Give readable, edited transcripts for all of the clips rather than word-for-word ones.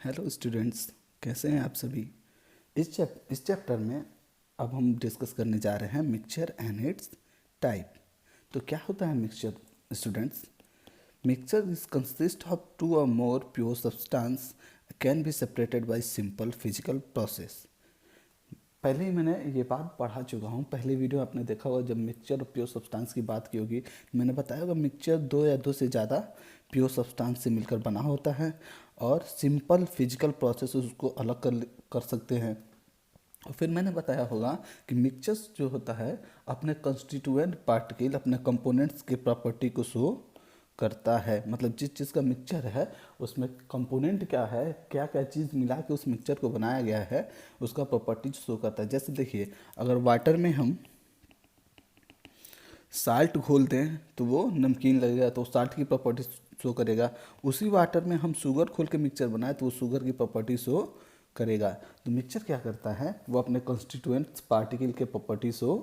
Hello students, कैसे हैं आप सभी। इस चैप्टर में अब हम डिस्कस करने जा रहे हैं मिक्सचर एंड इट्स टाइप। तो क्या होता है mixture students? Mixture is consist of two और more pure substance can be separated by simple physical process. पहले ही मैंने ये बात पढ़ा चुका हूँ। पहले वीडियो आपने देखा होगा, जब मिक्सचर और प्योर सब्सटेंस की बात की होगी, मैंने बताया होगा मिक्सचर दो या दो से ज़्यादा प्योर सब्सटेंस से मिलकर बना होता है और सिंपल फिजिकल प्रोसेस उसको अलग कर सकते हैं। और फिर मैंने बताया होगा कि मिक्सचर्स जो होता है अपने कंस्टिट्यूएंट पार्टिकल, अपने कंपोनेंट्स के प्रॉपर्टी को शो करता है। मतलब जिस चीज़ का मिक्सचर है उसमें कंपोनेंट क्या है, क्या क्या चीज़ मिला के उस मिक्सचर को बनाया गया है, उसका प्रॉपर्टी शो करता है। जैसे देखिए, अगर वाटर में हम साल्ट घोल दें तो वो नमकीन लगेगा, तो साल्ट की प्रॉपर्टी शो करेगा। उसी वाटर में हम शुगर घोल के मिक्सचर बनाए तो वो शुगर की प्रॉपर्टी शो करेगा। तो मिक्सचर क्या करता है, वो अपने कॉन्स्टिट्यूएंट्स पार्टिकल के प्रॉपर्टी शो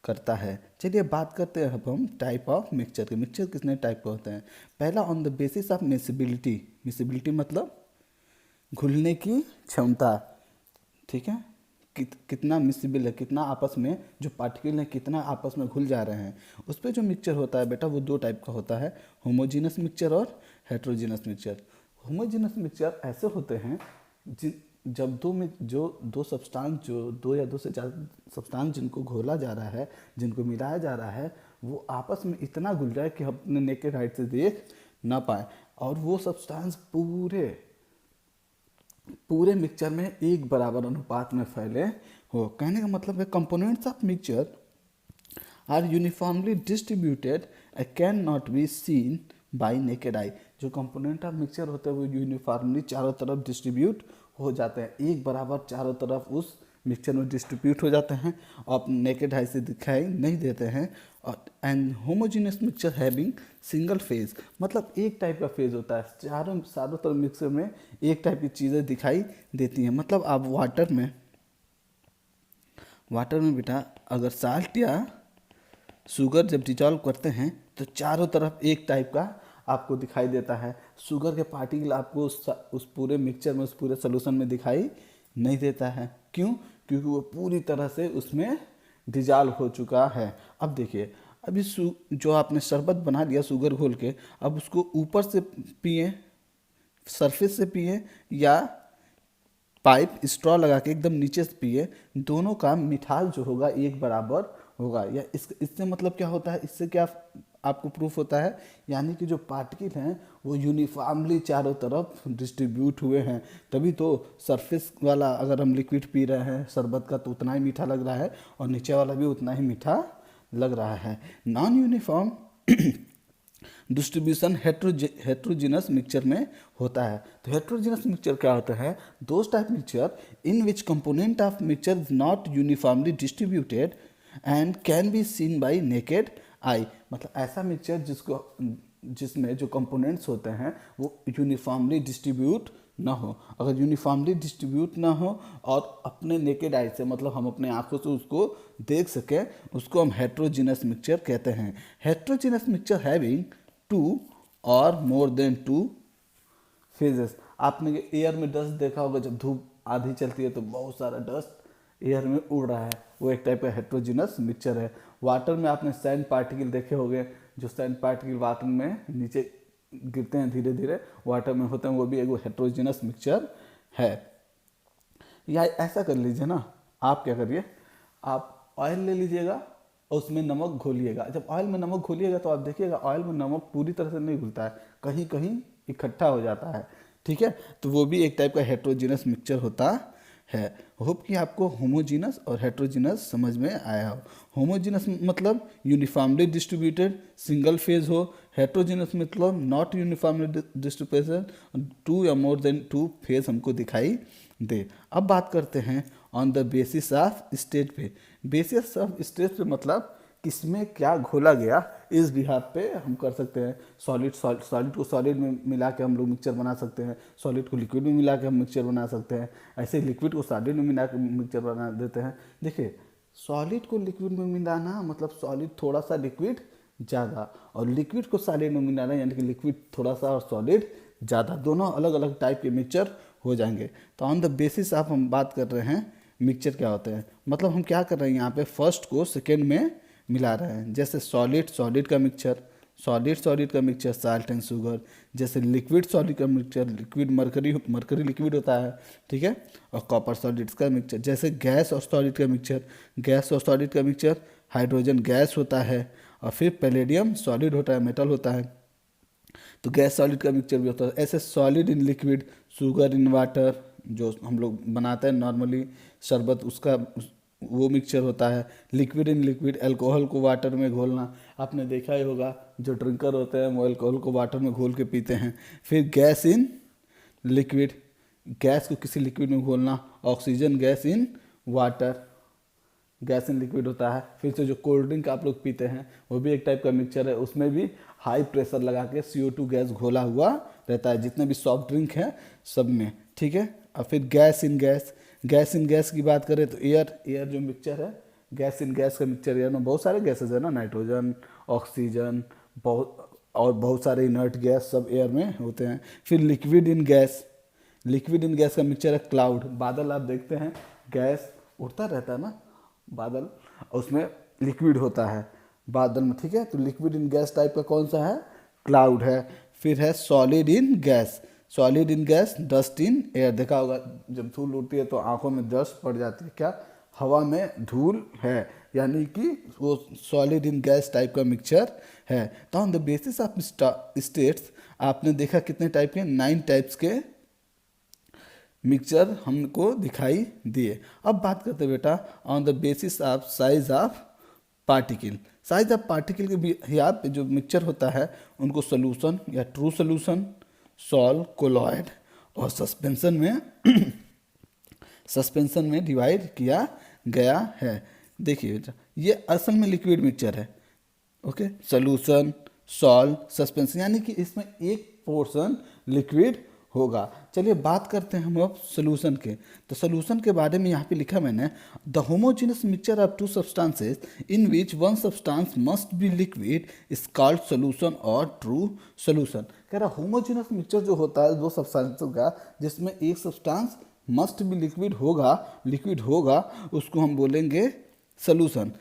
करता है। चलिए बात करते हैं अब हम टाइप ऑफ मिक्सचर के। मिक्सचर कितने टाइप के होते हैं? पहला, on the basis of miscibility. Miscibility मतलब घुलने की क्षमता, ठीक है। कितना मिसिबल है, कितना आपस में जो पार्टिकल हैं कितना आपस में घुल जा रहे हैं, उस पर जो मिक्सचर होता है बेटा वो दो टाइप का होता है, होमोजीनस मिक्सचर और हेट्रोजीनस मिक्सचर। होमोजीनस मिक्सचर ऐसे होते हैं जब दो सब्सटेंस, जो दो या दो से ज़्यादा सब्सटेंस जिनको घोला जा रहा है, जिनको मिलाया जा रहा है, वो आपस में इतना घुल जाए कि हम अपने नेकेड हाइट से देख ना पाए और वो सब्सटेंस पूरे मिक्सचर में एक बराबर अनुपात में फैले हो। कहने का मतलब है components of mixture are uniformly distributed and can not be seen by naked eye. जो कंपोनेंट ऑफ मिक्सचर होते हैं वो यूनिफॉर्मली चारों तरफ डिस्ट्रीब्यूट हो जाते हैं, एक बराबर चारों तरफ उस मिक्सचर में डिस्ट्रीब्यूट हो जाते हैं और नेकेड आई से दिखाई नहीं देते हैं। और and homogeneous mixture having single phase, मतलब एक टाइप का फेज होता है, चारों तरफ मिक्सचर में एक टाइप की चीज़ें दिखाई देती हैं। मतलब आप वाटर में बेटा अगर साल्ट या शुगर जब डिजॉल्व करते हैं तो चारों तरफ एक टाइप का आपको दिखाई देता है। शुगर के पार्टिकल आपको उस पूरे मिक्सचर में, उस पूरे सोल्यूशन में दिखाई नहीं देता है। क्यों? क्योंकि वो पूरी तरह से उसमें डिजॉल्व हो चुका है। अब देखिए, अभी जो आपने शरबत बना लिया शुगर घोल के, अब उसको ऊपर से पिए, सरफेस से पिए, या पाइप स्ट्रॉ लगा के एकदम नीचे से पिए, दोनों का मिठास जो होगा एक बराबर होगा। या इससे मतलब क्या होता है, इससे क्या आपको प्रूफ होता है, यानी कि जो पार्टिकल हैं वो यूनिफॉर्मली चारों तरफ डिस्ट्रीब्यूट हुए हैं। तभी तो सरफेस वाला अगर हम लिक्विड पी रहे हैं शरबत का तो उतना ही मीठा लग रहा है और नीचे वाला भी उतना ही मीठा लग रहा है। Non uniform distribution heterogeneous mixture में होता है। तो हेट्रोजीनस मिक्सचर क्या होता है? Those type mixture in which component of mixture is not uniformly distributed and can be seen by naked आई। मतलब ऐसा मिक्सचर जिसमें जो कंपोनेंट्स होते हैं वो यूनिफॉर्मली डिस्ट्रीब्यूट ना हो। अगर यूनिफॉर्मली डिस्ट्रीब्यूट ना हो और अपने नेकेड आई से, मतलब हम अपने आंखों से उसको देख सकें, उसको हम हेट्रोजीनस मिक्सचर कहते हैं। हेट्रोजीनस मिक्सचर हैविंग टू और मोर देन टू फेजेस। आपने एयर में डस्ट देखा होगा, जब धूप आधी चलती है तो बहुत सारा डस्ट एयर में उड़ रहा है, वो एक टाइप का हेट्रोजीनस मिक्सचर है। वाटर में आपने सैंड पार्टिकल देखे होंगे, जो सैंड पार्टिकल वाटर में नीचे गिरते हैं धीरे धीरे, वाटर में होते हैं, वो भी एक हेट्रोजीनस मिक्सचर है। या ऐसा कर लीजिए ना, आप क्या करिए, आप ऑयल ले लीजिएगा और उसमें नमक घोलिएगा। जब ऑयल में नमक घोलिएगा तो आप देखिएगा ऑयल में नमक पूरी तरह से नहीं घुलता है, कहीं कहीं इकट्ठा हो जाता है, ठीक है। तो वो भी एक टाइप का हेट्रोजीनस मिक्सचर होता है। होप कि आपको होमोजीनस और हेट्रोजीनस समझ में आया हो। होमोजीनस मतलब यूनिफॉर्मली डिस्ट्रीब्यूटेड सिंगल फेज हो, हेट्रोजीनस मतलब नॉट यूनिफॉर्मली डिस्ट्रीब्यूटेड टू या मोर देन टू फेज हमको दिखाई दे। अब बात करते हैं on the basis of stage पे। बेसिस ऑफ स्टेज पे मतलब किसमें क्या घोला गया, इस बिहार पे हम कर सकते हैं। सॉलिड को सॉलिड में मिला के हम लोग मिक्सचर बना सकते हैं, सॉलिड को लिक्विड में मिला के हम मिक्सचर बना सकते हैं, ऐसे लिक्विड को सॉलिड में मिला के मिक्सचर बना देते हैं। देखिए, सॉलिड को लिक्विड में मिलाना मतलब सॉलिड थोड़ा सा लिक्विड ज़्यादा, और लिक्विड को सॉलिड में मिलाना यानी कि लिक्विड थोड़ा सा और सॉलिड ज़्यादा, दोनों अलग अलग टाइप के मिक्सचर हो जाएंगे। तो ऑन द बेसिस ऑफ हम बात कर रहे हैं मिक्सचर क्या होते हैं, मतलब हम क्या कर रहे हैं यहाँ पे फर्स्ट को सेकेंड में मिला रहे हैं। जैसे सॉलिड सॉलिड का मिक्सचर, सॉलिड सॉलिड का मिक्सचर साल्ट एंड शुगर। जैसे लिक्विड सॉलिड का mixture, liquid mercury mercury liquid होता है, ठीक है। और कॉपर सॉलिड्स का मिक्सचर। जैसे गैस और सॉलिड का मिक्सचर, गैस और सॉलिड का मिक्सचर हाइड्रोजन गैस होता है। और फिर पैलेडियम सॉलिड होता है, मेटल होता है, तो गैस सॉलिड का मिक्सचर भी होता है। ऐसे solid in liquid, sugar in water, जो हम लोग बनाते हैं नॉर्मली शरबत, उसका वो मिक्सचर होता है। लिक्विड इन लिक्विड, अल्कोहल को वाटर में घोलना, आपने देखा ही होगा जो ड्रिंकर होते हैं वो अल्कोहल को वाटर में घोल के पीते हैं। फिर गैस इन लिक्विड, गैस को किसी लिक्विड में घोलना। Oxygen gas in water, gas in liquid होता है। फिर से जो कोल्ड ड्रिंक आप लोग पीते हैं वो भी एक टाइप का मिक्सचर है, उसमें भी हाई प्रेशर लगा के CO2 गैस घोला हुआ रहता है, जितने भी सॉफ्ट ड्रिंक हैं सब में, ठीक है। और फिर gas in gas, gas in gas की बात करें तो एयर, एयर जो मिक्सचर है, गैस इन गैस का मिक्सचर, एयर में बहुत सारे गैसेज है ना, नाइट्रोजन, ऑक्सीजन, बहुत सारे इनर्ट गैस सब एयर में होते हैं। फिर liquid in gas, liquid in gas का मिक्सचर है क्लाउड। बादल आप देखते हैं, गैस उड़ता रहता है ना बादल, उसमें लिक्विड होता है बादल में, ठीक है। तो लिक्विड इन गैस टाइप का कौन सा है, क्लाउड है। फिर है solid in gas, solid in gas dust in air. देखा होगा जब धूल उड़ती है तो आंखों में डस्ट पड़ जाती है, क्या हवा में धूल है, यानी कि वो सॉलिड इन गैस टाइप का मिक्सचर है। तो on the basis of states आपने देखा कितने टाइप के, 9 टाइप्स के मिक्सचर हमको दिखाई दिए। अब बात करते हैं बेटा on the basis of size of particle. Size of particle के भी यहाँ पे जो मिक्सचर होता है उनको सोल्यूशन या ट्रू सोल्यूशन, सॉल्व, कोलॉइड और सस्पेंशन में सस्पेंशन में डिवाइड किया गया है। देखिए बेटा ये असल में लिक्विड मिक्सचर है, ओके। सोल्यूशन, सॉल्व, सस्पेंशन, यानी कि इसमें एक पोर्शन लिक्विड होगा। चलिए बात करते हैं हम अब सोल्यूशन के। तो सोल्यूशन के बारे में यहाँ पे लिखा मैंने, the homogeneous mixture of to substances in which one substance must be liquid is called solution और ट्रू सोल्यूशन। कह रहा होमोजेनस मिक्सचर जो होता है दो सब्सटेंसेस का, जिसमें एक सब्सटेंस मस्ट बी लिक्विड होगा, उसको हम बोलेंगे solution.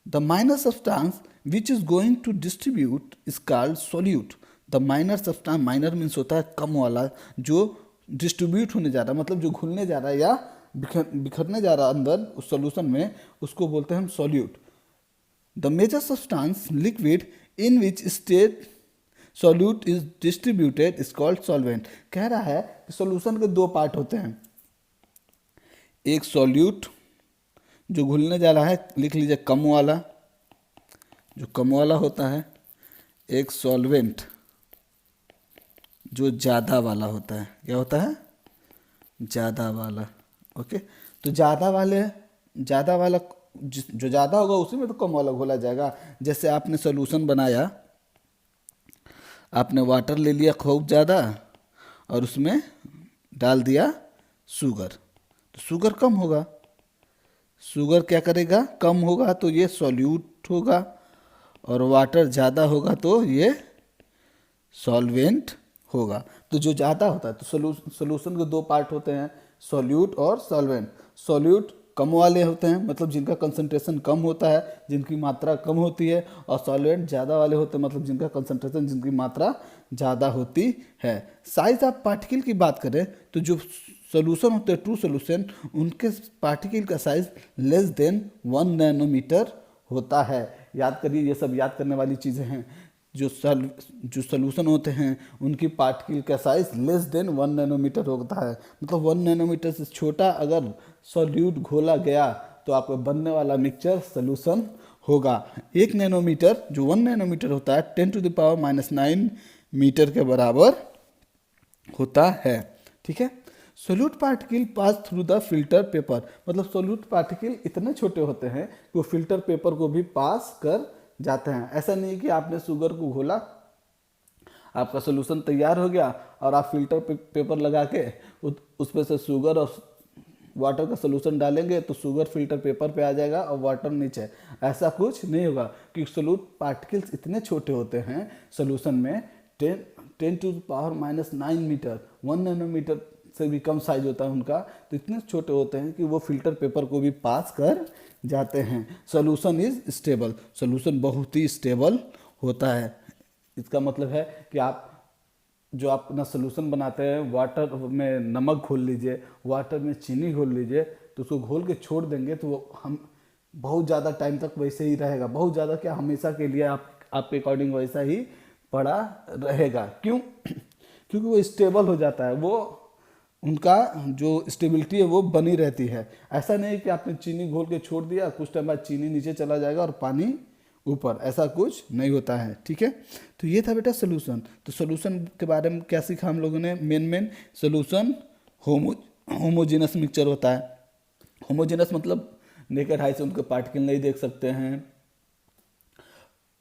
The minor substance which is going to distribute is called solute. The minor substance, minor means होता है कम वाला, जो डिस्ट्रीब्यूट होने जा रहा है, मतलब जो घुलने जा रहा है या बिखरने जा रहा है अंदर उस सॉल्यूशन में, उसको बोलते हैं हम solute. The major substance liquid in which state solute is distributed is called solvent. कह रहा है कि सॉल्यूशन के 2 पार्ट होते हैं, एक सॉल्यूट जो घुलने जा रहा है, लिख लीजिए कम वाला, जो कम वाला होता है, एक सॉल्वेंट जो ज़्यादा वाला होता है। क्या होता है, ज़्यादा वाला, ओके। तो ज़्यादा वाला जो ज़्यादा होगा उसी में तो कम वाला घोला जाएगा। जैसे आपने सॉल्यूशन बनाया, आपने वाटर ले लिया खूब ज़्यादा और उसमें डाल दिया शुगर, तो शुगर कम होगा, शुगर क्या करेगा, कम होगा, तो ये सॉल्यूट होगा। और वाटर ज़्यादा होगा तो ये सॉल्वेंट होगा। तो जो ज़्यादा होता है, तो सोल्यूशन के 2 पार्ट होते हैं, सॉल्यूट और सॉल्वेंट। सॉल्यूट कम वाले होते हैं, मतलब जिनका कंसंट्रेशन कम होता है, जिनकी मात्रा कम होती है। और सॉल्वेंट ज़्यादा वाले होते हैं, मतलब जिनका कंसंट्रेशन, जिनकी मात्रा ज़्यादा होती है। साइज ऑफ पार्टिकल की बात करें तो जो सोल्यूशन होते हैं ट्रू सोल्यूशन, उनके पार्टिकल का साइज लेस देन 1 नैनोमीटर होता है। याद करिए, ये सब याद करने वाली चीज़ें हैं। जो सोल्यूशन होते हैं उनकी पार्टिकल का साइज लेस देन 1 नैनोमीटर होता है, मतलब 1 नैनोमीटर से छोटा अगर सॉल्यूट घोला गया तो आपका बनने वाला मिक्सचर सोल्यूशन होगा। 1 नैनोमीटर जो 1 नैनोमीटर होता है 10⁻⁹ मीटर के बराबर होता है, ठीक है। Solute particle pass through the filter paper, मतलब सोल्यूट पार्टिकल इतने छोटे होते हैं कि वो फिल्टर पेपर को भी पास कर जाते हैं। ऐसा नहीं कि आपने शुगर को घोला, आपका सोल्यूशन तैयार हो गया और आप फिल्टर पेपर लगा के उस पर से शुगर और वाटर का सोल्यूशन डालेंगे तो शुगर फिल्टर पेपर पे आ जाएगा और वाटर नीचे। ऐसा कुछ नहीं होगा, क्योंकि सोल्यूट पार्टिकल्स इतने छोटे होते हैं सोल्यूशन में 10⁻⁹ मीटर, 1 नैनोमीटर से भी कम साइज होता है उनका, तो इतने छोटे होते हैं कि वो फिल्टर पेपर को भी पास कर जाते हैं। सोल्यूशन इज स्टेबल, सोल्यूशन बहुत ही स्टेबल होता है। इसका मतलब है कि आप जो आप अपना सोल्यूशन बनाते हैं, वाटर में नमक घोल लीजिए, वाटर में चीनी घोल लीजिए, तो उसको घोल के छोड़ देंगे तो वो हम बहुत ज़्यादा टाइम तक वैसे ही रहेगा, बहुत ज़्यादा क्या, हमेशा के लिए आपके अकॉर्डिंग वैसा ही पड़ा रहेगा। क्यों? क्योंकि वो स्टेबल हो जाता है, वो उनका जो स्टेबिलिटी है वो बनी रहती है। ऐसा नहीं कि आपने चीनी घोल के छोड़ दिया, कुछ टाइम बाद चीनी नीचे चला जाएगा और पानी ऊपर, ऐसा कुछ नहीं होता है। ठीक है, तो ये था बेटा सोल्यूशन। तो सोल्यूशन के बारे में क्या सीखा हम लोगों ने? मेन सोल्यूशन होमोजेनस मिक्सचर होता है। होमोजेनस मतलब नेकेड आई से उनके पार्टिकल नहीं देख सकते हैं,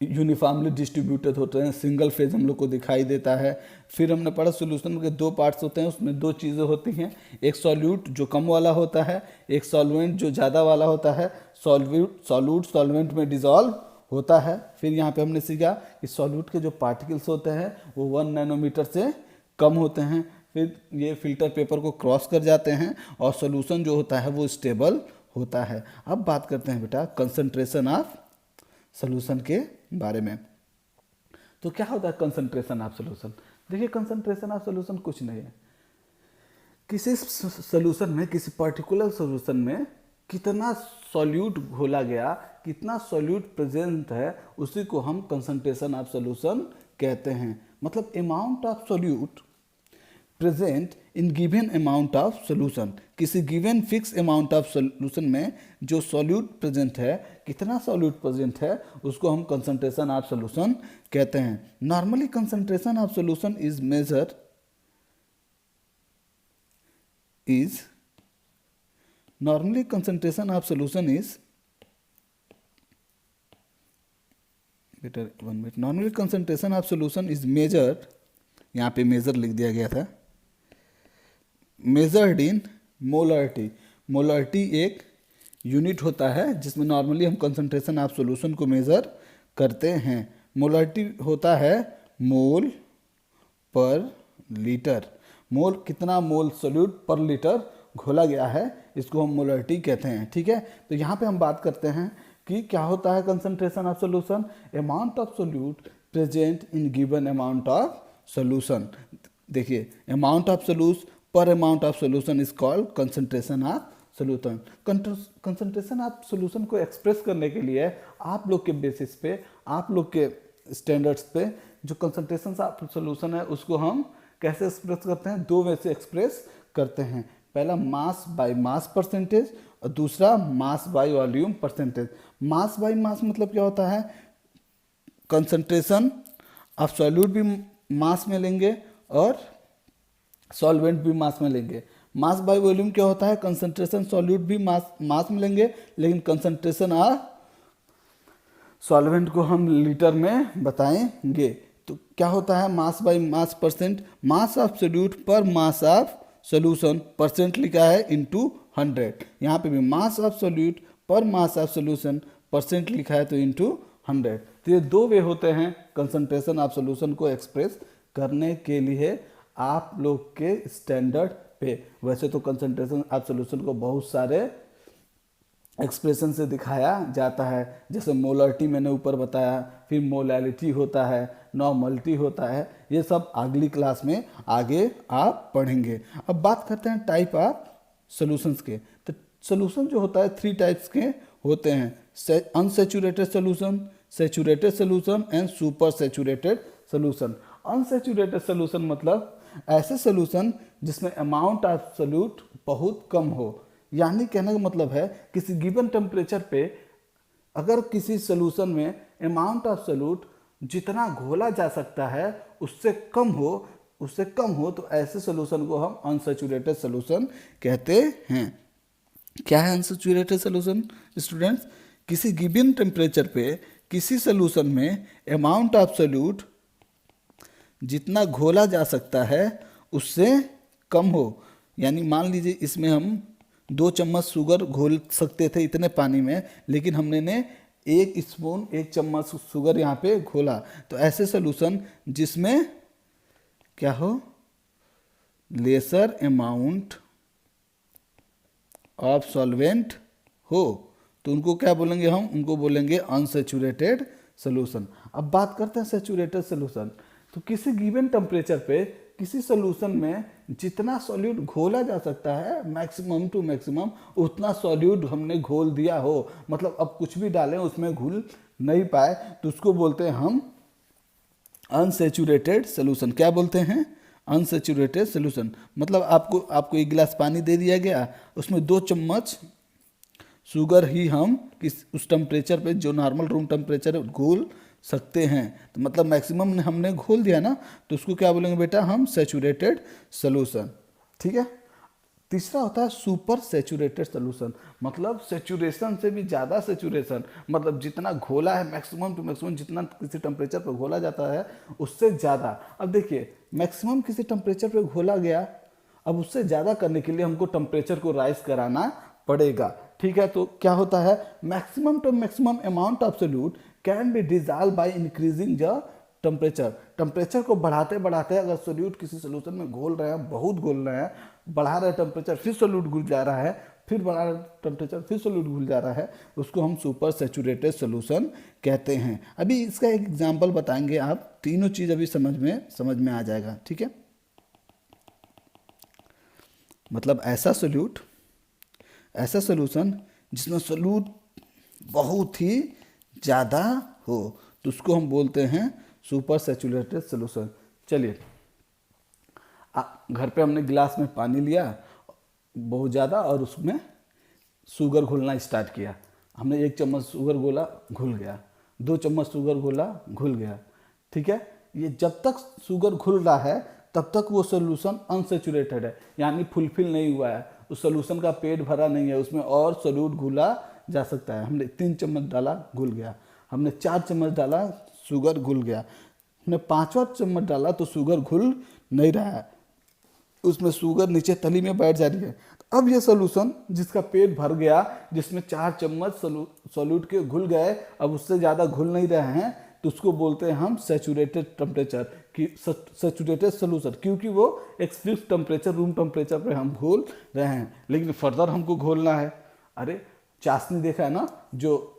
यूनिफॉर्मली डिस्ट्रीब्यूटेड होते हैं, सिंगल फेज हम लोग को दिखाई देता है। फिर हमने पढ़ा सोल्यूशन के दो पार्ट्स होते हैं, उसमें दो चीज़ें होती हैं, एक सॉल्यूट जो कम वाला होता है, एक सॉल्वेंट जो ज़्यादा वाला होता है। सॉल्यूट सॉल्वेंट में डिजॉल्व होता है। फिर यहाँ पे हमने सीखा कि सॉल्यूट के जो पार्टिकल्स होते हैं वो 1 नैनोमीटर से कम होते हैं, फिर ये फिल्टर पेपर को क्रॉस कर जाते हैं और सॉल्यूशन जो होता है वो स्टेबल होता है। अब बात करते हैं बेटा कंसंट्रेशन ऑफ सॉल्यूशन के बारे में। तो क्या होता है कंसंट्रेशन ऑफ सॉल्यूशन? देखिए, कंसंट्रेशन ऑफ सॉल्यूशन कुछ नहीं है, किसी सॉल्यूशन में, किसी पर्टिकुलर सॉल्यूशन में कितना सॉल्यूट घोला गया, कितना सॉल्यूट प्रेजेंट है, उसी को हम कंसंट्रेशन ऑफ सॉल्यूशन कहते हैं। मतलब amount of solute present in given amount of solution, किसी given fix amount of solution में जो सॉल्यूट प्रेजेंट है, कितना सॉल्यूट प्रेजेंट है, उसको हम कंसंट्रेशन ऑफ सॉल्यूशन कहते हैं। Normally concentration of solution is major normally concentration of solution is normally concentration of solution is measured, यहाँ पे मेजर लिख दिया गया था, मेजर्ड इन मोलरिटी। मोलरिटी एक यूनिट होता है जिसमें नॉर्मली हम कंसंट्रेशन ऑफ सॉल्यूशन को मेजर करते हैं। मोलरिटी होता है मोल पर लीटर। मोल, कितना मोल सॉल्यूट पर लीटर घोला गया है, इसको हम मोलरिटी कहते हैं। ठीक है, तो यहाँ पे हम बात करते हैं कि क्या होता है concentration of solution, amount of solute present in given amount of solution. देखिए, अमाउंट ऑफ सॉल्यूट पर amount of solution is called concentration of solution. Concentration of solution को एक्सप्रेस करने के लिए आप लोग के बेसिस पे, आप लोग के स्टैंडर्ड्स पे जो कंसंट्रेशन ऑफ सॉल्यूशन है उसको हम कैसे एक्सप्रेस करते हैं? दो वे से एक्सप्रेस करते हैं। पहला मास बाय मास परसेंटेज और दूसरा mass by volume percentage. Mass by mass मतलब क्या होता है? कंसंट्रेशन ऑफ सॉल्यूट भी मास में लेंगे और सॉल्वेंट भी मास में लेंगे। मास बाय वॉल्यूम क्या होता है? कंसंट्रेशन सॉल्यूट भी मास में लेंगे, लेकिन कंसंट्रेशन ऑफ सॉल्वेंट को हम लीटर में बताएंगे। तो क्या होता है mass by mass percent? Mass of solute पर मास ऑफ सॉल्यूशन, परसेंट लिखा है इनटू 100। यहाँ पे भी मास ऑफ सॉल्यूट पर मास ऑफ सॉल्यूशन, परसेंट लिखा है तो इनटू 100। तो ये दो वे होते हैं कंसंट्रेशन ऑफ सॉल्यूशन को एक्सप्रेस करने के लिए आप लोग के स्टैंडर्ड पे। वैसे तो कंसंट्रेशन ऑफ सॉल्यूशन को बहुत सारे एक्सप्रेशन से दिखाया जाता है, जैसे मोलरिटी मैंने ऊपर बताया, फिर मोलैलिटी होता है, नॉर्मलिटी होता है, ये सब अगली क्लास में आगे आप पढ़ेंगे। अब बात करते हैं टाइप ऑफ सॉल्यूशंस के। तो सॉल्यूशन जो होता है 3 टाइप्स के होते हैं, unsaturated solution, saturated solution and super saturated solution. Unsaturated solution मतलब ऐसे सॉल्यूशन जिसमें अमाउंट ऑफ सॉल्यूट बहुत कम हो, यानी कहने का मतलब है किसी गिवन टेम्परेचर पे अगर किसी सॉल्यूशन में अमाउंट ऑफ सॉल्यूट जितना घोला जा सकता है उससे कम हो तो ऐसे सॉल्यूशन को हम अनसैचुरेटेड सॉल्यूशन कहते हैं। क्या है अनसैचुरेटेड सॉल्यूशन स्टूडेंट्स? किसी गिवन टेम्परेचर पे किसी सॉल्यूशन में अमाउंट ऑफ सॉल्यूट जितना घोला जा सकता है उससे कम हो। यानी मान लीजिए इसमें हम 2 चम्मच शुगर घोल सकते थे इतने पानी में, लेकिन हमने 1 चम्मच शुगर यहाँ पे घोला। तो ऐसे सॉल्यूशन जिसमें क्या हो, लेसर अमाउंट ऑफ सॉल्वेंट हो तो उनको क्या बोलेंगे हम, उनको बोलेंगे अनसैचुरेटेड सोल्यूशन। अब बात करते हैं सैचुरेटेड सोल्यूशन। तो किसी गिवन टेम्परेचर पे किसी सोल्यूशन में जितना सॉल्यूट घोला जा सकता है मैक्सिमम टू मैक्सिमम उतना सॉल्यूट हमने घोल दिया हो, मतलब अब कुछ भी डालें उसमें घुल नहीं पाए, तो उसको बोलते हैं हम अनसैचुरेटेड सोल्यूशन। क्या बोलते हैं, अनसैचुरेटेड सोल्यूशन। मतलब आपको एक गिलास पानी दे दिया गया, उसमें 2 चम्मच शुगर ही हम उस टेम्परेचर पे जो नॉर्मल रूम टेम्परेचर है घोल सकते हैं, तो मतलब मैक्सिमम हमने घोल दिया ना, तो उसको क्या बोलेंगे बेटा हम सैचुरेटेड सोल्यूशन। ठीक है। तीसरा होता है सुपर सैचुरेटेड सोल्यूशन, मतलब सैचुरेशन से भी ज़्यादा सैचुरेशन, मतलब जितना घोला है मैक्सिमम टू मैक्सिमम जितना किसी टेम्परेचर पर घोला जाता है उससे ज़्यादा। अब देखिए मैक्सिमम किसी टेम्परेचर पर घोला गया, अब उससे ज़्यादा करने के लिए हमको टेम्परेचर को राइज कराना पड़ेगा। ठीक है। तो क्या होता है, maximum to maximum amount of solute can be dissolve by increasing the temperature. Temperature को बढ़ाते बढ़ाते अगर सोल्यूट किसी सोल्यूशन में घोल रहे हैं, बहुत घोल रहे हैं, बढ़ा रहे टेम्परेचर, फिर सोल्यूट घुल जा रहा है, फिर बढ़ा रहे टेम्परेचर, फिर सोल्यूट घुल जा रहा है, उसको हम सुपर सैचुरेटेड सोल्यूशन कहते हैं। अभी इसका एक एग्जाम्पल बताएंगे आप, तीनों चीज़ अभी समझ में आ जाएगा। ठीक है। मतलब ऐसा सोल्यूशन जिसमें सोल्यूट बहुत ही ज़्यादा हो तो उसको हम बोलते हैं सुपर सैचुरेटेड सोल्यूशन। चलिए, घर पे हमने गिलास में पानी लिया बहुत ज़्यादा और उसमें शुगर घोलना स्टार्ट किया। हमने 1 चम्मच शुगर घोला, घुल गया, 2 चम्मच शुगर घोला, घुल गया। ठीक है। ये जब तक शुगर घुल रहा है तब तक वो सोल्यूशन अनसैचुरेटेड है, यानी फुलफिल नहीं हुआ है, उस सोल्यूशन का पेट भरा नहीं है, उसमें और सोल्यूट घुला जा सकता है। हमने 3 चम्मच डाला, घुल गया, हमने 4 चम्मच डाला, शुगर घुल गया, हमने 5वां चम्मच डाला तो शुगर घुल नहीं रहा है, उसमें शुगर नीचे तली में बैठ जा रही है। अब ये सोल्यूशन जिसका पेट भर गया, जिसमें 4 चम्मच सोल्यूट के घुल गए, अब उससे ज़्यादा घुल नहीं रहे हैं, तो उसको बोलते हैं हम सैचुरेटेड टेम्परेचर की सैचुरेटेड सोल्यूशन, क्योंकि वो एक फिक्स टेम्परेचर रूम टेम्परेचर पे हम घोल रहे हैं, लेकिन फर्दर हमको घोलना है। अरे चाशनी देखा है ना, जो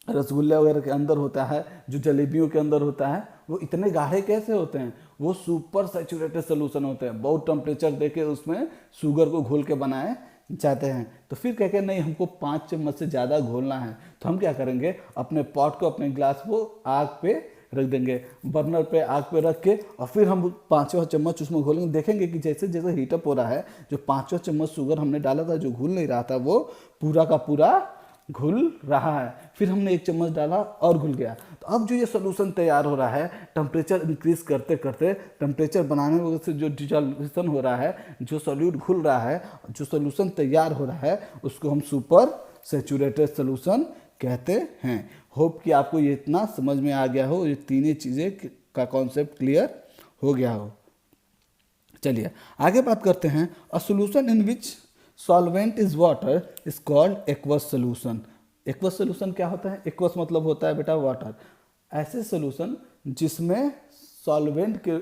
रसगुल्ले वगैरह के अंदर होता है, जो जलेबियों के अंदर होता है, वो इतने गाढ़े कैसे होते हैं, वो सुपर सैचुरेटेड सोल्यूशन होते हैं, बहुत टेम्परेचर देके उसमें शुगर को घोल के बनाए जाते हैं। तो फिर कह के नहीं हमको 5 चम्मच से ज़्यादा घोलना है, तो हम क्या करेंगे, अपने पॉट को, अपने ग्लास को आग पे रख देंगे, बर्नर पे आग पे रख के, और फिर हम 5वां चम्मच उसमें घोलेंगे। देखेंगे कि जैसे जैसे हीटअप हो रहा है, जो 5वां चम्मच शुगर हमने डाला था जो घुल नहीं रहा था, वो पूरा का पूरा घुल रहा है। फिर हमने 1 चम्मच डाला और घुल गया। तो अब जो ये सोल्यूशन तैयार हो रहा है, टेम्परेचर इंक्रीज करते करते, टेम्परेचर बनाने की वजह से जो डिजोल्यूशन हो रहा है, जो सोल्यूट घुल रहा है, जो सोल्यूशन तैयार हो रहा है, उसको हम सुपर सैचुरेटेड सोल्यूशन कहते हैं। होप कि आपको ये इतना समझ में आ गया हो, ये तीनों चीज़ें का कॉन्सेप्ट क्लियर हो गया हो। चलिए आगे बात करते हैं। A solution in which solvent is water is called aqueous solution. Aqueous solution क्या होता है, एक्वस मतलब होता है बेटा वाटर। ऐसे सोल्यूशन जिसमें सॉल्वेंट के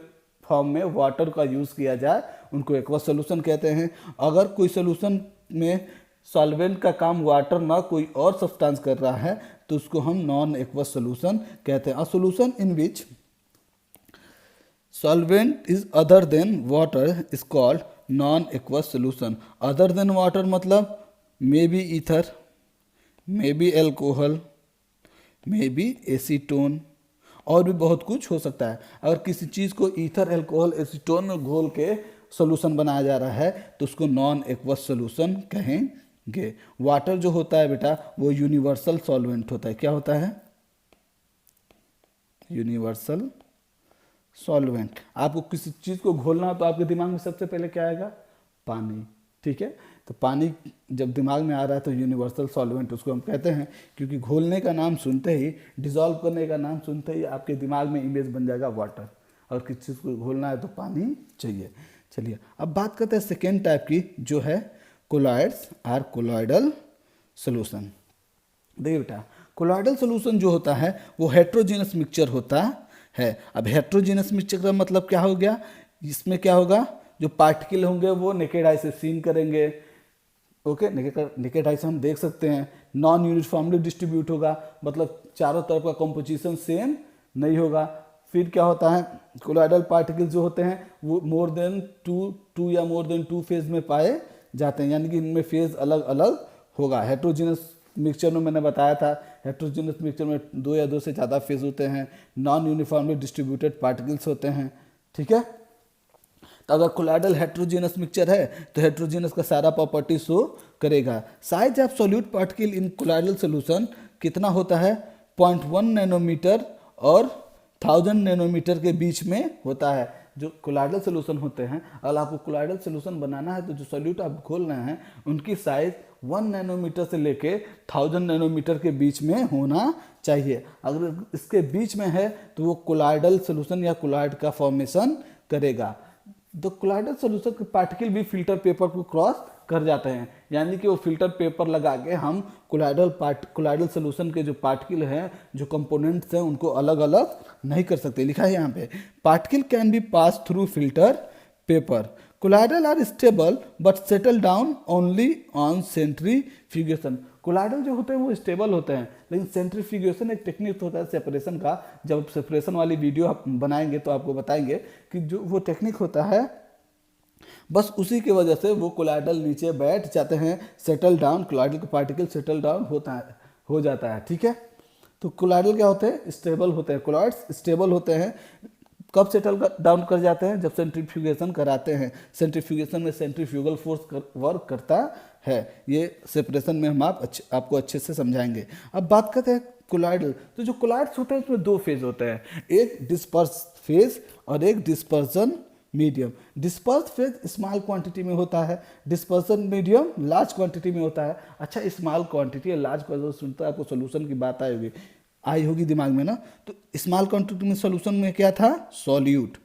फॉर्म में वाटर का यूज़ किया जाए उनको एक्वस सोल्यूशन कहते हैं। अगर कोई सोल्यूशन में सॉल्वेंट का काम वाटर ना कोई और सब्सटेंस कर रहा है तो उसको हम नॉन एक्वस सोल्यूशन कहते हैं। A solution in which solvent is other than water is called non aqueous solution. Other than water मतलब may be ether, may be alcohol, may be acetone, और भी बहुत कुछ हो सकता है। अगर किसी चीज़ को ईथर, एल्कोहल, एसीटोन में घोल के सोल्यूशन बनाया जा रहा है तो उसको नॉन एक्वस सोल्यूशन कहेंगे। वाटर जो होता है बेटा वो यूनिवर्सल सॉल्वेंट होता है। क्या होता है, यूनिवर्सल सॉल्वेंट। आपको किसी चीज़ को घोलना हो तो आपके दिमाग में सबसे पहले क्या आएगा, पानी। ठीक है, तो पानी जब दिमाग में आ रहा है तो यूनिवर्सल सॉल्वेंट उसको हम कहते हैं, क्योंकि घोलने का नाम सुनते ही, डिसॉल्व करने का नाम सुनते ही आपके दिमाग में इमेज बन जाएगा वाटर, और किसी चीज़ को घोलना है तो पानी चाहिए। चलिए अब बात करते हैं सेकेंड टाइप की, जो है कोलॉइड्स आर कोलॉइडल सोल्यूशन। देखिए बेटा, कोलॉइडल सोल्यूशन जो होता है वो हेट्रोजीनस मिक्सचर होता है। अब हेट्रोजीनस मिक्सचर का मतलब क्या हो गया, इसमें क्या होगा, जो पार्टिकल होंगे वो नेकेड आई से सीन करेंगे, ओके, नेकेड आई से हम देख सकते हैं। नॉन यूनिफॉर्मली डिस्ट्रीब्यूट होगा, मतलब चारों तरफ का कंपोजिशन सेम नहीं होगा। फिर क्या होता है, कोलॉइडल पार्टिकल्स जो होते हैं वो मोर देन टू या मोर देन 2 फेज में पाए जाते हैं, यानी कि इनमें फेज अलग अलग होगा। हेट्रोजीनस मिक्सचर में मैंने बताया था, हेट्रोजीनस मिक्सचर में 2 या 2 से ज़्यादा फेज होते हैं, नॉन यूनिफॉर्मली डिस्ट्रीब्यूटेड पार्टिकल्स होते हैं, ठीक है। तो अगर कोलॉइडल हेट्रोजीनस मिक्सचर है तो हेट्रोजीनस का सारा प्रॉपर्टी शो करेगा। Size of solute particle in colloidal solution कितना होता है, 0.1 नैनोमीटर और 1000 नैनोमीटर के बीच में होता है। जो कोलॉइडल सोल्यूशन होते हैं, अगर आपको कोलॉइडल सोल्यूशन बनाना है तो जो सॉल्यूट आप खोल रहे हैं उनकी साइज 1 नैनोमीटर से लेके 1000 नैनोमीटर के बीच में होना चाहिए। अगर इसके बीच में है तो वो कोलॉइडल सोल्यूशन या कोलॉइड का फॉर्मेशन करेगा। तो कोलॉइडल सोल्यूशन के पार्टिकल भी फिल्टर पेपर को क्रॉस कर जाते हैं, यानी कि वो फिल्टर पेपर लगा के हम कोलॉइडल सोल्यूशन के जो पार्टिकल हैं, जो कंपोनेंट्स हैं, उनको अलग अलग नहीं कर सकते। लिखा है यहाँ पे, particle can be pass through filter paper. Colloidal are stable but settle down only on centrifugation. Colloidal जो होते हैं वो स्टेबल होते हैं, लेकिन सेंट्रीफ्यूगेशन एक टेक्निक होता है सेपरेशन का। जब सेपरेशन वाली वीडियो आप बनाएंगे तो आपको बताएंगे कि जो वो टेक्निक होता है, बस उसी की वजह से वो कोलॉइडल नीचे बैठ जाते हैं, सेटल डाउन, कोलॉइडल का पार्टिकल सेटल डाउन हो जाता है, ठीक है। तो कोलॉइडल क्या होते हैं, स्टेबल होते हैं। कोलॉइड्स स्टेबल होते हैं कब सेटल डाउन कर जाते हैं, जब सेंट्रीफ्यूगेशन कराते हैं। सेंट्रीफ्यूगेशन में सेंट्रीफ्यूगल फोर्स वर्क करता है। ये सेपरेशन में हम आपको अच्छे से समझाएंगे। अब बात करते हैं कोलॉइडल। तो जो कोलॉइड्स होते हैं उसमें 2 फेज होते हैं, एक डिस्पर्स फेज और एक dispersion medium. Disperse phase small quantity में होता है, डिस्पर्सन मीडियम लार्ज क्वांटिटी में होता है। अच्छा, स्मॉल क्वांटिटी या लार्ज क्वांटिटी सुनता है, आपको सोल्यूशन की बात आई होगी दिमाग में ना। तो स्मॉल क्वांटिटी में सोल्यूशन में क्या था, सॉल्यूट।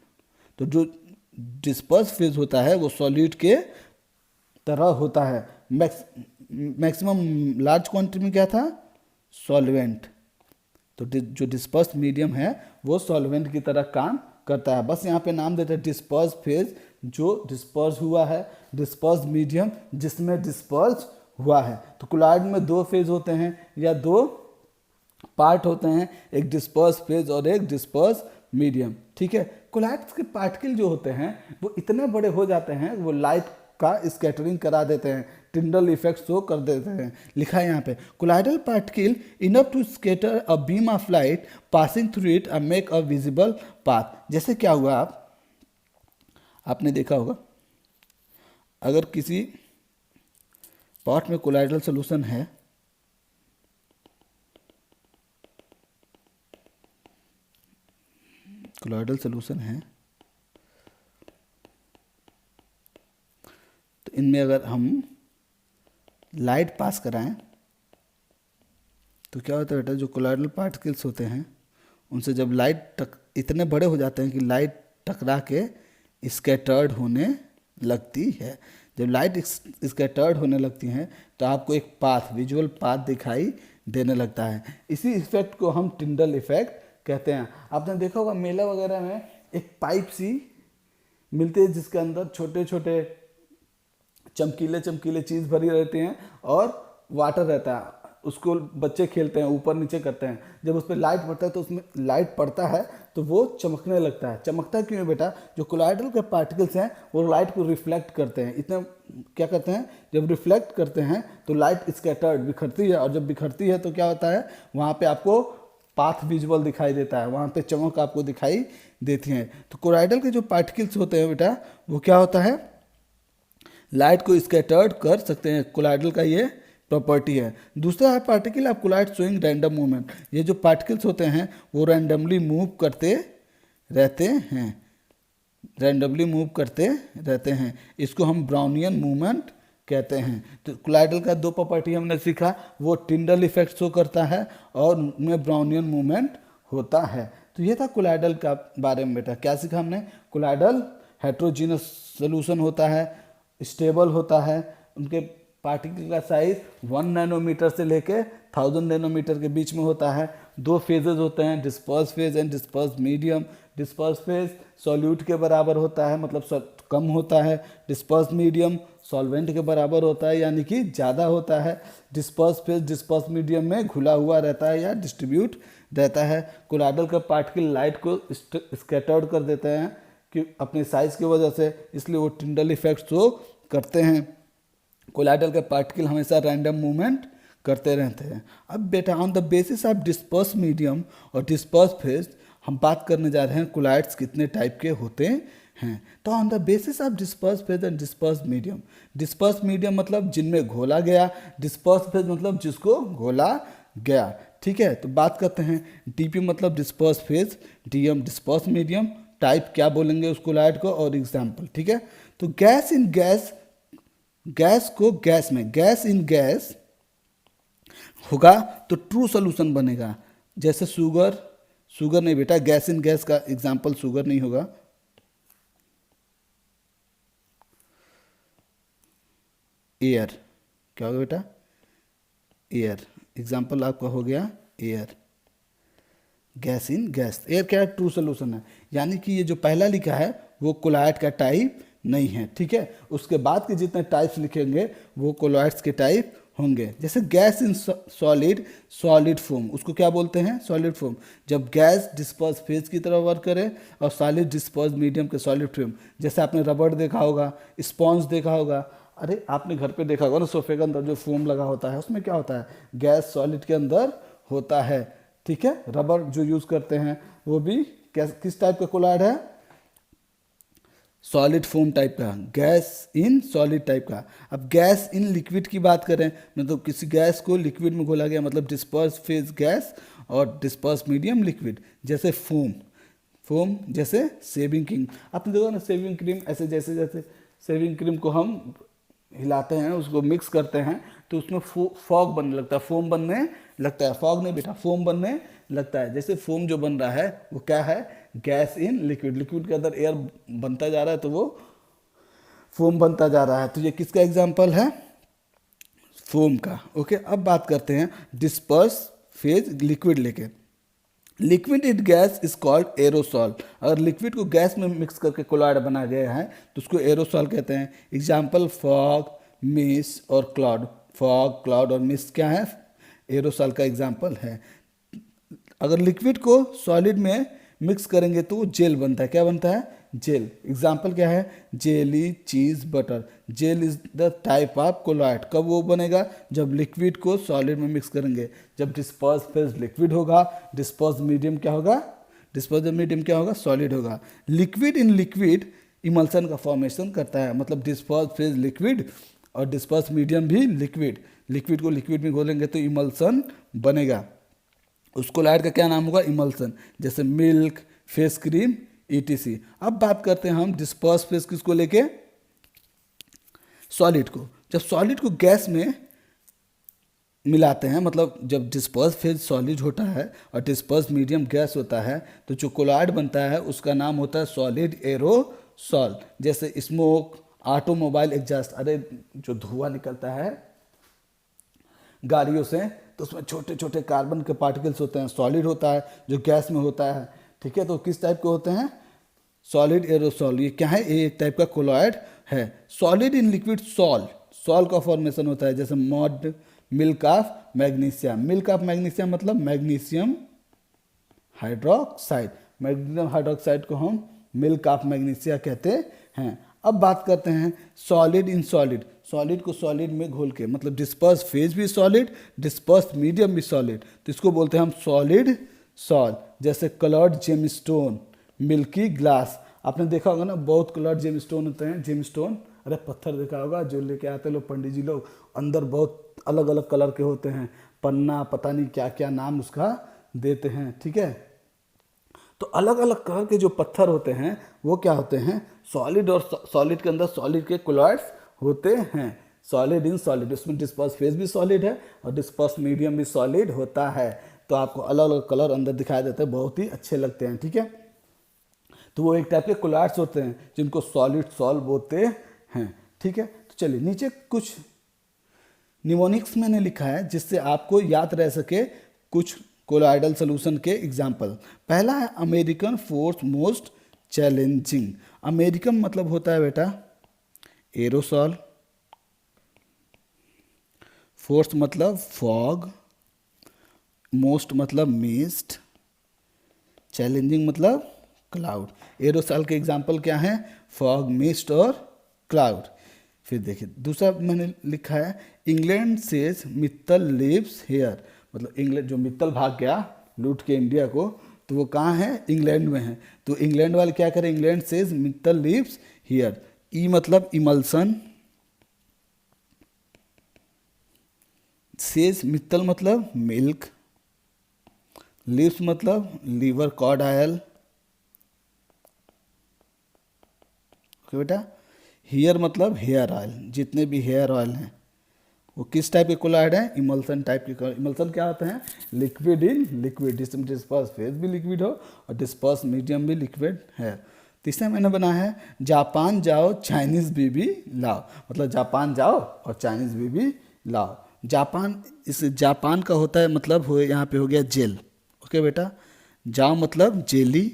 तो जो डिस्पर्स फेज होता है वो सॉल्यूट के तरह होता है। मैक्सिमम लार्ज क्वांटिटी में क्या था, सॉल्वेंट। तो जो डिस्पर्स मीडियम है वो सॉल्वेंट की तरह काम करता है। बस यहाँ पे नाम देते हैं डिस्पर्स फेज, जो डिस्पर्स हुआ है, डिस्पर्स मीडियम जिसमें डिस्पर्स हुआ है। तो कोलॉइड में 2 फेज होते हैं या 2 पार्ट होते हैं, एक डिस्पर्स फेज और एक डिस्पर्स मीडियम, ठीक है। कोलॉइड्स के पार्टिकल जो होते हैं वो इतने बड़े हो जाते हैं, वो लाइट का स्कैटरिंग करा देते हैं, टिंडल इफेक्ट शो कर देते हैं। लिखा है यहाँ पे, colloidal particle enough to scatter a beam of light passing through it and make a visible path. जैसे क्या हुआ, आपने देखा होगा, अगर किसी पॉट में कोलॉइडल सोल्यूशन है, कोलॉइडल सोल्यूशन है, तो इनमें अगर हम लाइट पास कराएं तो क्या होता है बेटा, जो कोलॉइडल पार्टिकल्स होते हैं उनसे जब लाइट इतने बड़े हो जाते हैं कि लाइट टकरा के स्कैटर्ड होने लगती है। जब लाइट स्कैटर्ड होने लगती हैं तो आपको एक पाथ, विजुअल पाथ दिखाई देने लगता है। इसी इफेक्ट को हम टिंडल इफेक्ट कहते हैं। आपने देखा होगा मेला वगैरह में एक पाइप सी मिलती है जिसके अंदर छोटे छोटे चमकीले चमकीले चीज़ भरी रहती हैं और वाटर रहता है, उसको बच्चे खेलते हैं, ऊपर नीचे करते हैं। जब उस पर लाइट पड़ता है तो उसमें लाइट पड़ता है तो वो चमकने लगता है। चमकता क्यों है बेटा, जो कोलॉइडल के पार्टिकल्स हैं वो लाइट को रिफ्लेक्ट करते हैं। इतने क्या करते हैं, जब रिफ्लेक्ट करते हैं तो लाइट स्कैटर्ड बिखरती है, और जब बिखरती है तो क्या होता है, वहाँ पे आपको पाथ विजुअल दिखाई देता है, वहाँ पे चमक आपको दिखाई देती है। तो कोलॉइडल के जो पार्टिकल्स होते हैं बेटा, वो क्या होता है, लाइट को स्कैटर्ड कर सकते हैं। कोलॉइडल का ये प्रॉपर्टी है। दूसरा है particle of colloid showing random movement. ये जो पार्टिकल्स होते हैं वो रैंडमली मूव करते रहते हैं, रैंडमली मूव करते रहते हैं। इसको हम ब्राउनियन मूवमेंट कहते हैं। तो कोलॉइडल का 2 प्रॉपर्टी हमने सीखा, वो टिंडल इफेक्ट शो करता है और उनमें ब्राउनियन मूवमेंट होता है। तो ये था कोलॉइडल का बारे में बेटा। क्या सीखा हमने, कोलॉइडल हेट्रोजीनस सोल्यूशन होता है, स्टेबल होता है, उनके पार्टिकल का साइज 1 नैनोमीटर से लेके 1000 नैनोमीटर के बीच में होता है। 2 फेजेस होते हैं, disperse phase and disperse medium. Disperse phase solute के बराबर होता है, मतलब कम होता है। डिस्पर्स मीडियम सॉल्वेंट के बराबर होता है, यानी कि ज़्यादा होता है। डिस्पर्स फेज डिस्पर्स मीडियम में घुला हुआ रहता है या डिस्ट्रीब्यूट रहता है। कोलाइडल का पार्टिकल लाइट को स्कैटर्ड कर देते हैं कि अपने साइज की वजह से, इसलिए वो टिंडल इफेक्ट शो करते हैं। कोलाइडल के पार्टिकल हमेशा रैंडम मूवमेंट करते रहते हैं। अब बेटा on the basis of disperse medium और डिस्पर्स फेज हम बात करने जा रहे हैं कोलाइड्स कितने टाइप के होते हैं। तो on the basis of disperse phase and disperse medium मतलब जिनमें घोला गया, डिस्पर्स फेज मतलब जिसको घोला गया। ठीक है, तो बात करते हैं डीपी मतलब disperse phase, DM disperse medium, type क्या बोलेंगे उस कोलाइड को और एग्जाम्पल। ठीक है, तो गैस इन गैस, गैस को गैस में, गैस इन गैस होगा तो ट्रू सोल्यूशन बनेगा। जैसे शुगर नहीं बेटा, गैस इन गैस का एग्जाम्पल शुगर नहीं होगा। एयर, क्या होगा बेटा? एयर, एग्जाम्पल आपका हो गया air. Gas in gas, air क्या है? ट्रू सोल्यूशन है, यानी कि ये जो पहला लिखा है वो कोलाइड का टाइप नहीं है। ठीक है, उसके बाद के जितने टाइप्स लिखेंगे वो कोलाइड्स के टाइप होंगे। जैसे गैस इन सॉलिड फोम, उसको क्या बोलते हैं? Solid foam. जब गैस डिस्पर्स फेज की तरह वर्क करे और सॉलिड डिस्पर्स मीडियम के सॉलिड फोम। जैसे आपने रबड़ देखा होगा, स्पॉन्ज देखा होगा, अरे आपने घर पे देखा होगा ना, सोफे के अंदर जो फोम लगा होता है उसमें क्या होता है? गैस सॉलिड के अंदर होता है। ठीक है, रबड़ जो यूज करते हैं वो भी किस टाइप का कोलाइड है? सॉलिड फोम टाइप का, गैस इन सॉलिड टाइप का। अब गैस इन लिक्विड की बात करें, मतलब किसी गैस को लिक्विड में घोला गया, मतलब डिस्पर्स फेज गैस और डिस्पर्स मीडियम लिक्विड। जैसे फोम जैसे शेविंग क्रीम, आपने देखा ना शेविंग क्रीम ऐसे, जैसे शेविंग क्रीम को हम हिलाते हैं, उसको मिक्स करते हैं तो उसमें फॉग बनने लगता है, फोम बनने लगता है। फॉग नहीं बेटा, फोम बनने लगता है। जैसे फोम जो बन रहा है वो क्या है? गैस इन लिक्विड, लिक्विड के अंदर एयर बनता जा रहा है तो वो फोम बनता जा रहा है। तो ये किसका एग्जाम्पल है? फोम का। ओके, अब बात करते हैं डिस्पर्स फेज लिक्विड लेके। Liquid in gas is called aerosol. अगर लिक्विड को गैस में मिक्स करके कोलाइड बना गया है तो उसको एरोसॉल कहते हैं। एग्जाम्पल फॉग, मिस्ट और क्लाउड। फॉग, क्लाउड और मिस्ट क्या है? एरोसॉल का एग्जाम्पल है। अगर लिक्विड को सॉलिड में मिक्स करेंगे तो वो जेल बनता है। क्या बनता है? जेल। एग्जाम्पल क्या है? Jelly, cheese, butter. Gel is the type of colloid. कब वो बनेगा? जब लिक्विड को सॉलिड में मिक्स करेंगे। जब डिस्पर्स फेज लिक्विड होगा, डिस्पर्स मीडियम क्या होगा? डिस्पर्स मीडियम क्या होगा? सॉलिड होगा। लिक्विड इन लिक्विड इमल्सन का फॉर्मेशन करता है, मतलब डिस्पर्स फेज लिक्विड और डिस्पर्स मीडियम भी लिक्विड। लिक्विड को लिक्विड में घोलेंगे तो इमल्सन बनेगा। उस कोलाइड का क्या नाम होगा? इमल्सन। जैसे मिल्क, फेस क्रीम, ETC। अब बात करते हैं हम डिस्पर्स फेज किसको लेके? सॉलिड को। जब सॉलिड को गैस में मिलाते हैं, मतलब जब डिस्पर्स फेज सॉलिड होता है और डिस्पर्स मीडियम गैस होता है तो जो कोलाइड बनता है उसका नाम होता है सॉलिड एरोसॉल। जैसे स्मोक, ऑटोमोबाइल एग्जॉस्ट, अरे जो धुआं निकलता है गाड़ियों से तो उसमें छोटे छोटे कार्बन के पार्टिकल्स होते हैं, सॉलिड होता है जो गैस में होता है। ठीक है, तो किस टाइप के होते हैं? Solid aerosol. ये क्या है? ये एक टाइप का कोलॉइड है। सॉलिड इन लिक्विड सॉल का फॉर्मेशन होता है। जैसे mud, milk of magnesium. Milk of magnesium मतलब मैग्नीशियम हाइड्रोक्साइड। मैग्नीशियम हाइड्रोक्साइड को हम मिल्क ऑफ मैग्नीशिया कहते हैं। अब बात करते हैं सॉलिड इन सॉलिड। सॉलिड को सॉलिड में घोल के, मतलब डिस्पर्स फेज भी सॉलिड, डिस्पर्स मीडियम भी सॉलिड, तो इसको बोलते हैं हम सॉलिड सॉल। जैसे कलर्ड जेमस्टोन, मिल्की ग्लास। आपने देखा होगा ना, बहुत कलर्ड जेमस्टोन होते हैं। जेमस्टोन, अरे पत्थर देखा होगा जो लेके आते लोग, पंडित जी लोग, अंदर बहुत अलग अलग कलर के होते हैं, पन्ना, पता नहीं क्या क्या नाम उसका देते हैं। ठीक है, तो अलग अलग कलर के जो पत्थर होते हैं वो क्या होते हैं? सॉलिड। और सॉलिड के अंदर सॉलिड के कोलॉइड्स होते हैं। सॉलिड इन सॉलिड, उसमें डिस्पर्स फेज भी सॉलिड है और डिस्पर्स मीडियम भी सॉलिड होता है। तो आपको अलग अलग कलर अंदर दिखाई देते हैं, बहुत ही अच्छे लगते हैं। ठीक है, तो वो एक टाइप के कोलॉइड्स होते हैं जिनको सॉलिड सॉल बोलते हैं। ठीक है, तो चलिए नीचे कुछ निमोनिक्स मैंने लिखा है जिससे आपको याद रह सके कुछ कोलॉइडल सोल्यूशन के एग्जाम्पल। पहला है American force most challenging. American मतलब होता है बेटा एरोसॉल, फोर्स मतलब फॉग, मोस्ट मतलब मिस्ट, चैलेंजिंग मतलब क्लाउड। एरोसॉल के एग्जाम्पल क्या हैं? फॉग, मिस्ट और क्लाउड। फिर देखिए दूसरा मैंने लिखा है England says Mittal lives here, मतलब इंग्लैंड जो मित्तल भाग गया लूट के इंडिया को, तो वो कहाँ है? इंग्लैंड में है। तो इंग्लैंड वाले क्या करें? England says Mittal lives here. E मतलब इमल्सन, सेज मित्तल मतलब मिल्क, लिव्स मतलब लीवर कॉड ऑयल, ओके बेटा। हेयर मतलब हेयर ऑयल, जितने भी हेयर ऑयल हैं वो किस टाइप के कोलॉइड हैं? इमल्सन टाइप के। इमल्सन क्या होते हैं? लिक्विड इन लिक्विड, जिसमें डिस्पर्स फेज भी लिक्विड हो और डिस्पर्स मीडियम भी लिक्विड है। तीसरा मैंने बना है जापान जाओ चाइनीज़ बीबी लाओ, मतलब जापान जाओ और चाइनीज़ बीबी लाओ। जापान, इस जापान का होता है मतलब हो यहाँ पे हो गया जेल, ओके बेटा। जाओ मतलब जेली,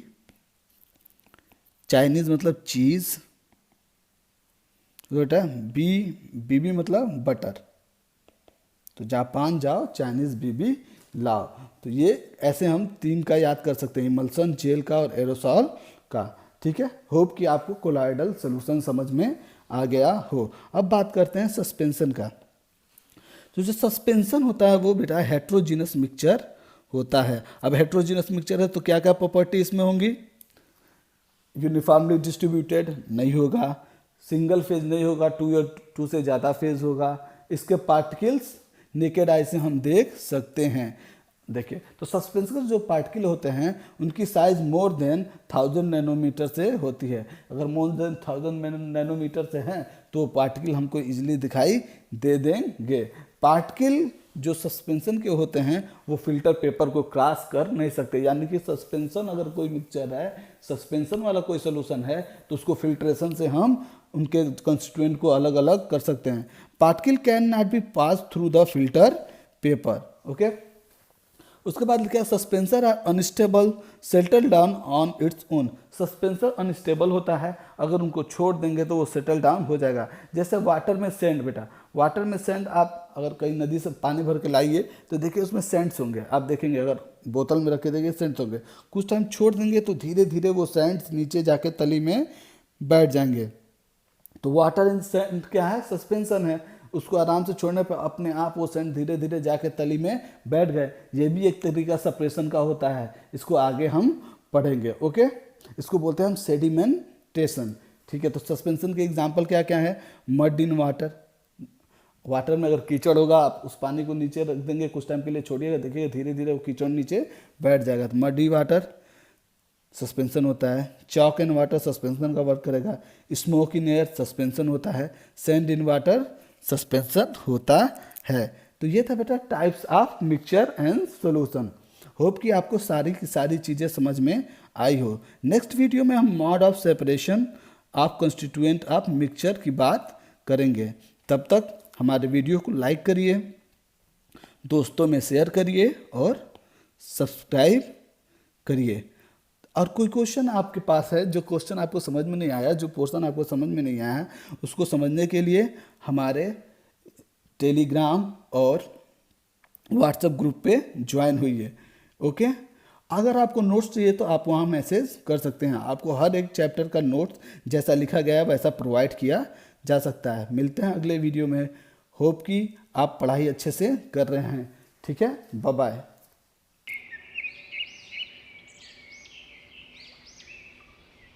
चाइनीज़ मतलब चीज़ बेटा, बीबी मतलब बटर। तो जापान जाओ चाइनीज़ बीबी लाओ। तो ये ऐसे हम तीन का याद कर सकते हैं, इमल्सन, जेल का और एरोसॉल का। ठीक है, होप कि आपको कोलॉइडल सॉल्यूशन समझ में आ गया हो। अब बात करते हैं सस्पेंशन का। तो जो सस्पेंशन होता है वो बेटा हेट्रोजीनस मिक्सचर होता है। अब हेट्रोजीनस मिक्सचर है तो क्या क्या प्रॉपर्टी इसमें होंगी? यूनिफॉर्मली डिस्ट्रीब्यूटेड नहीं होगा, सिंगल फेज नहीं होगा, टू से ज़्यादा फेज होगा, इसके पार्टिकल्स नेकेड आई से हम देख सकते हैं। देखिए तो सस्पेंशन के जो पार्टिकल होते हैं उनकी साइज मोर देन 1000 नैनोमीटर से होती है। अगर मोर देन 1000 नैनोमीटर से हैं तो पार्टिकल हमको इजीली दिखाई दे देंगे। पार्टिकल जो सस्पेंशन के होते हैं वो फिल्टर पेपर को क्रॉस कर नहीं सकते, यानी कि सस्पेंशन अगर कोई मिक्सचर है, सस्पेंशन वाला कोई सोल्यूशन है तो उसको फिल्ट्रेशन से हम उनके कंस्टिट्यूएंट को अलग अलग कर सकते हैं। Particle can not be pass through the filter paper, okay. उसके बाद क्या? Suspension are unstable settle down on its own. Suspension unstable होता है, अगर उनको छोड़ देंगे तो वो सेटल डाउन हो जाएगा। जैसे वाटर में सैंड बेटा, वाटर में सैंड आप अगर कहीं नदी से पानी भर के लाइए तो देखिए उसमें सैंड्स होंगे, आप देखेंगे अगर बोतल में रख के देखिए सैंड्स होंगे। कुछ टाइम छोड़ देंगे तो धीरे धीरे वो सैंड्स नीचे जाके तली में बैठ जाएंगे। तो वाटर इन सैंड क्या है? सस्पेंशन है। उसको आराम से छोड़ने पर अपने आप वो सैंड धीरे धीरे जाके तली में बैठ गए। ये भी एक तरीका सप्रेशन का होता है, इसको आगे हम पढ़ेंगे, ओके। इसको बोलते हैं हम सेडिमेंटेशन, ठीक है। तो सस्पेंशन के एग्जांपल क्या क्या है? मड इन वाटर, वाटर में अगर कीचड़ होगा आप उस पानी को नीचे रख देंगे, कुछ टाइम के लिए छोड़िएगा, देखिएगा धीरे धीरे वो कीचड़ नीचे बैठ जाएगा, तो मडी वाटर सस्पेंशन होता है। चॉक इन वाटर सस्पेंशन का वर्क करेगा। स्मोक इन एयर सस्पेंशन होता है। सैंड इन वाटर सस्पेंशन होता है। तो ये था बेटा types of mixture and solution. Hope कि आपको सारी की सारी चीज़ें समझ में आई हो। नेक्स्ट वीडियो में हम mode of separation of constituent of mixture की बात करेंगे। तब तक हमारे वीडियो को लाइक करिए, दोस्तों में शेयर करिए और सब्सक्राइब करिए। और कोई क्वेश्चन आपके पास है, जो क्वेश्चन आपको समझ में नहीं आया, जो पोर्शन आपको समझ में नहीं आया है, उसको समझने के लिए हमारे टेलीग्राम और व्हाट्सएप ग्रुप पे ज्वाइन हुई, ओके। अगर आपको नोट्स चाहिए तो आप वहाँ मैसेज कर सकते हैं, आपको हर एक चैप्टर का नोट्स जैसा लिखा गया है वैसा प्रोवाइड किया जा सकता है। मिलते हैं अगले वीडियो में। होप कि आप पढ़ाई अच्छे से कर रहे हैं, ठीक है। Bye bye.